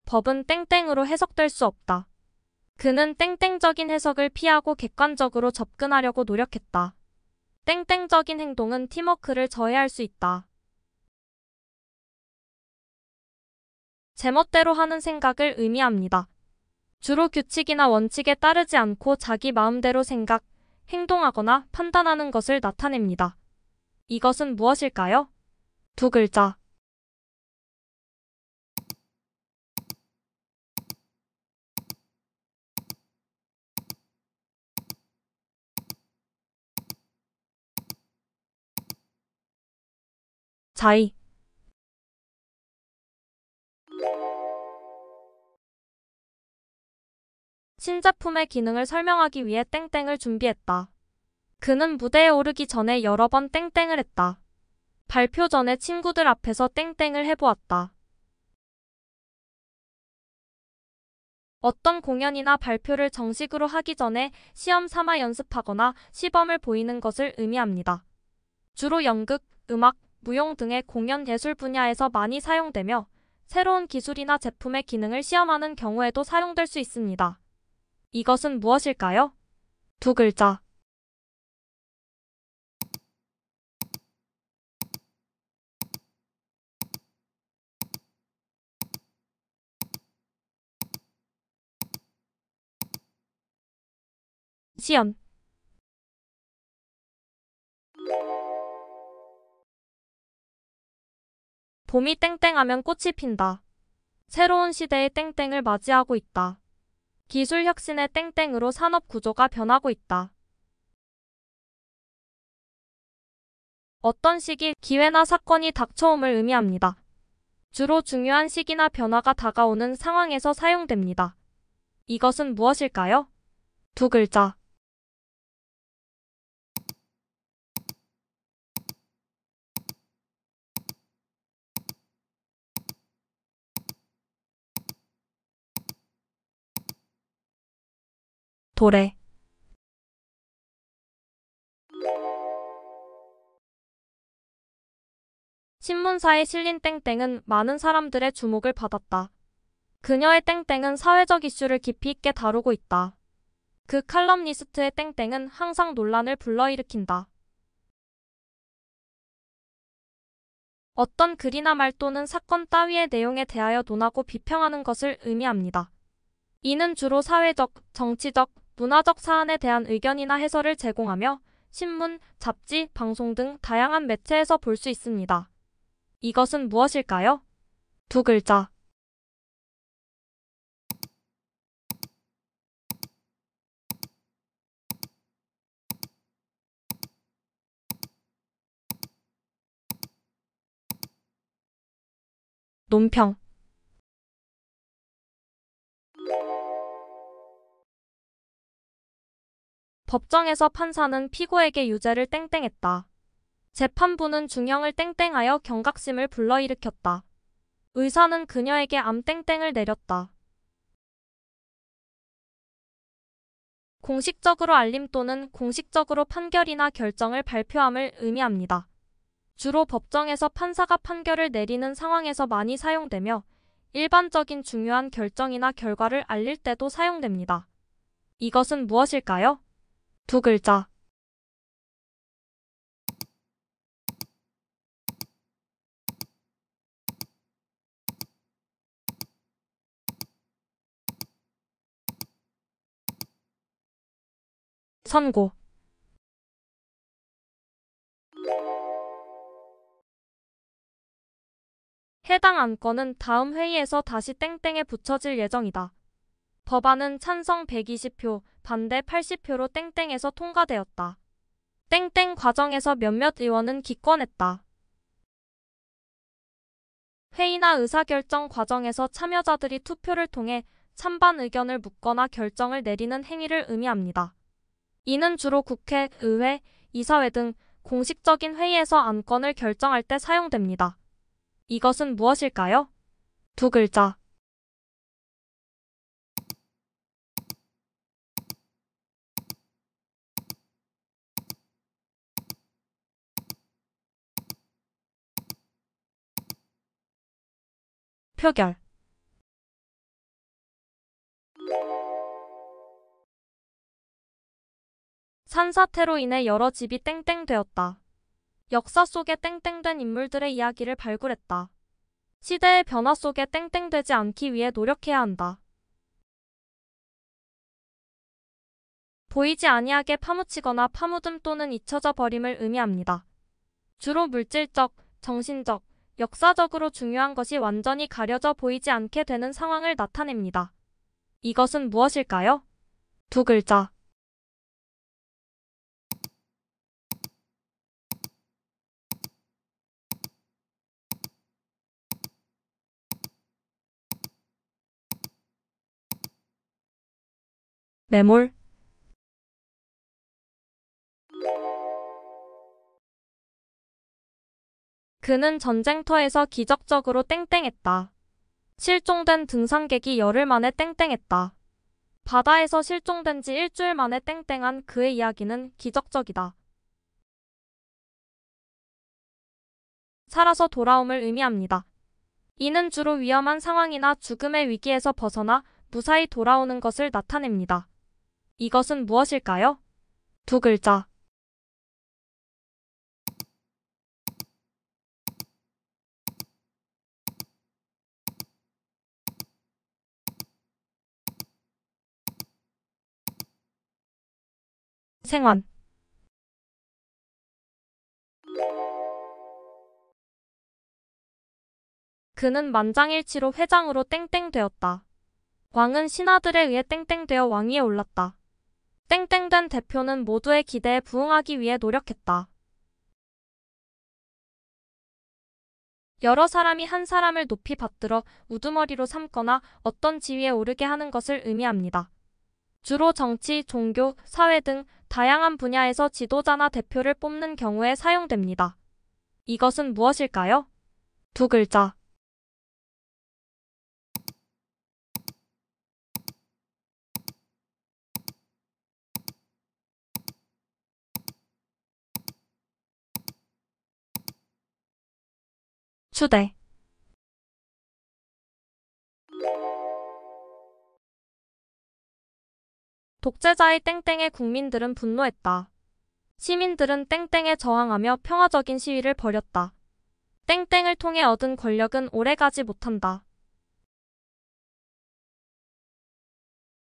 법은 땡땡으로 해석될 수 없다. 그는 땡땡적인 해석을 피하고 객관적으로 접근하려고 노력했다. 땡땡적인 행동은 팀워크를 저해할 수 있다. 제멋대로 하는 생각을 의미합니다. 주로 규칙이나 원칙에 따르지 않고 자기 마음대로 생각, 행동하거나 판단하는 것을 나타냅니다. 이것은 무엇일까요? 두 글자. 자의. 신제품의 기능을 설명하기 위해 땡땡을 준비했다. 그는 무대에 오르기 전에 여러 번 땡땡을 했다. 발표 전에 친구들 앞에서 땡땡을 해보았다. 어떤 공연이나 발표를 정식으로 하기 전에 시험 삼아 연습하거나 시범을 보이는 것을 의미합니다. 주로 연극, 음악, 무용 등의 공연 예술 분야에서 많이 사용되며 새로운 기술이나 제품의 기능을 시험하는 경우에도 사용될 수 있습니다. 이것은 무엇일까요? 두 글자. 시연. 봄이 땡땡하면 꽃이 핀다. 새로운 시대의 땡땡을 맞이하고 있다. 기술 혁신의 땡땡으로 산업 구조가 변하고 있다. 어떤 시기, 기회나 사건이 닥쳐옴을 의미합니다. 주로 중요한 시기나 변화가 다가오는 상황에서 사용됩니다. 이것은 무엇일까요? 두 글자. 도래. 신문사에 실린 땡땡은 많은 사람들의 주목을 받았다. 그녀의 땡땡은 사회적 이슈를 깊이 있게 다루고 있다. 그 칼럼니스트의 땡땡은 항상 논란을 불러일으킨다. 어떤 글이나 말 또는 사건 따위의 내용에 대하여 논하고 비평하는 것을 의미합니다. 이는 주로 사회적, 정치적, 문화적 사안에 대한 의견이나 해설을 제공하며 신문, 잡지, 방송 등 다양한 매체에서 볼 수 있습니다. 이것은 무엇일까요? 두 글자. 논평. 법정에서 판사는 피고에게 유죄를 땡땡했다. 재판부는 중형을 땡땡하여 경각심을 불러일으켰다. 의사는 그녀에게 암 땡땡을 내렸다. 공식적으로 알림 또는 공식적으로 판결이나 결정을 발표함을 의미합니다. 주로 법정에서 판사가 판결을 내리는 상황에서 많이 사용되며 일반적인 중요한 결정이나 결과를 알릴 때도 사용됩니다. 이것은 무엇일까요? 두 글자. 선고. 해당 안건은 다음 회의에서 다시 땡땡에 붙여질 예정이다. 법안은 찬성 120표, 반대 80표로 땡땡에서 통과되었다. 땡땡 과정에서 몇몇 의원은 기권했다. 회의나 의사결정 과정에서 참여자들이 투표를 통해 찬반 의견을 묻거나 결정을 내리는 행위를 의미합니다. 이는 주로 국회, 의회, 이사회 등 공식적인 회의에서 안건을 결정할 때 사용됩니다. 이것은 무엇일까요? 두 글자. 표결. 산사태로 인해 여러 집이 땡땡되었다. 역사 속에 땡땡된 인물들의 이야기를 발굴했다. 시대의 변화 속에 땡땡되지 않기 위해 노력해야 한다. 보이지 아니하게 파묻히거나 파묻음 또는 잊혀져 버림을 의미합니다. 주로 물질적, 정신적, 역사적으로 중요한 것이 완전히 가려져 보이지 않게 되는 상황을 나타냅니다. 이것은 무엇일까요? 두 글자. 매몰. 그는 전쟁터에서 기적적으로 땡땡했다. 실종된 등산객이 열흘 만에 땡땡했다. 바다에서 실종된 지 일주일 만에 땡땡한 그의 이야기는 기적적이다. 살아서 돌아옴을 의미합니다. 이는 주로 위험한 상황이나 죽음의 위기에서 벗어나 무사히 돌아오는 것을 나타냅니다. 이것은 무엇일까요? 두 글자. 생환. 그는 만장일치로 회장으로 땡땡되었다. 왕은 신하들에 의해 땡땡되어 왕위에 올랐다. 땡땡된 대표는 모두의 기대에 부응하기 위해 노력했다. 여러 사람이 한 사람을 높이 받들어 우두머리로 삼거나 어떤 지위에 오르게 하는 것을 의미합니다. 주로 정치, 종교, 사회 등 다양한 분야에서 지도자나 대표를 뽑는 경우에 사용됩니다. 이것은 무엇일까요? 두 글자. 추대. 독재자의 땡땡에 국민들은 분노했다. 시민들은 땡땡에 저항하며 평화적인 시위를 벌였다. 땡땡을 통해 얻은 권력은 오래가지 못한다.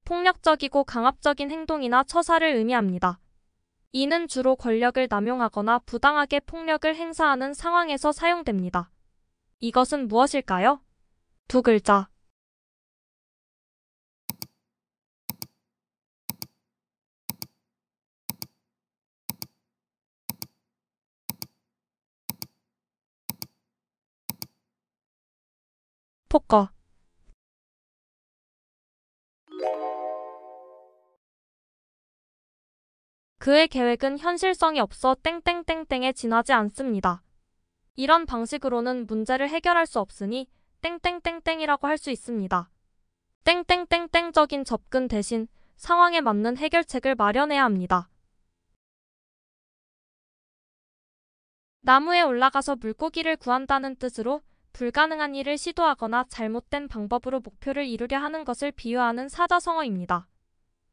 폭력적이고 강압적인 행동이나 처사를 의미합니다. 이는 주로 권력을 남용하거나 부당하게 폭력을 행사하는 상황에서 사용됩니다. 이것은 무엇일까요? 두 글자. 포커. 그의 계획은 현실성이 없어 땡땡땡땡에 지나지 않습니다. 이런 방식으로는 문제를 해결할 수 없으니 땡땡땡땡이라고 할 수 있습니다. 땡땡땡땡적인 접근 대신 상황에 맞는 해결책을 마련해야 합니다. 나무에 올라가서 물고기를 구한다는 뜻으로 불가능한 일을 시도하거나 잘못된 방법으로 목표를 이루려 하는 것을 비유하는 사자성어입니다.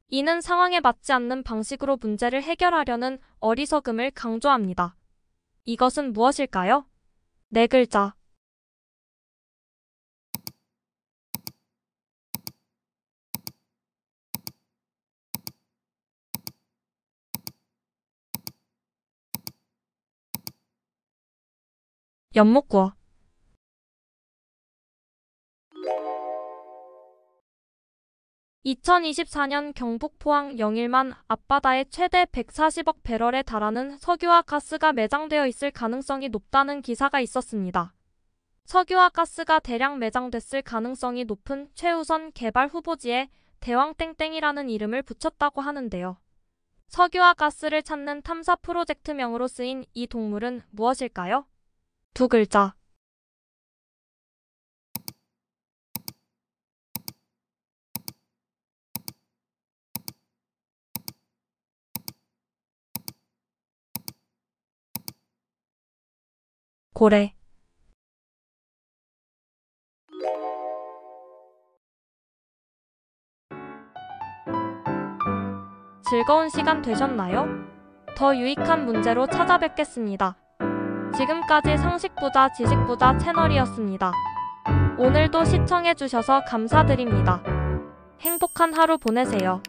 이는 상황에 맞지 않는 방식으로 문제를 해결하려는 어리석음을 강조합니다. 이것은 무엇일까요? 네 글자. 연못구어. 2024년 경북 포항 영일만 앞바다에 최대 140억 배럴에 달하는 석유와 가스가 매장되어 있을 가능성이 높다는 기사가 있었습니다. 석유와 가스가 대량 매장됐을 가능성이 높은 최우선 개발 후보지에 대왕땡땡이라는 이름을 붙였다고 하는데요. 석유와 가스를 찾는 탐사 프로젝트명으로 쓰인 이 동물은 무엇일까요? 두 글자. 고래. 즐거운 시간 되셨나요? 더 유익한 문제로 찾아뵙겠습니다. 지금까지 상식부자 지식부자 채널이었습니다. 오늘도 시청해주셔서 감사드립니다. 행복한 하루 보내세요.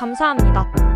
감사합니다.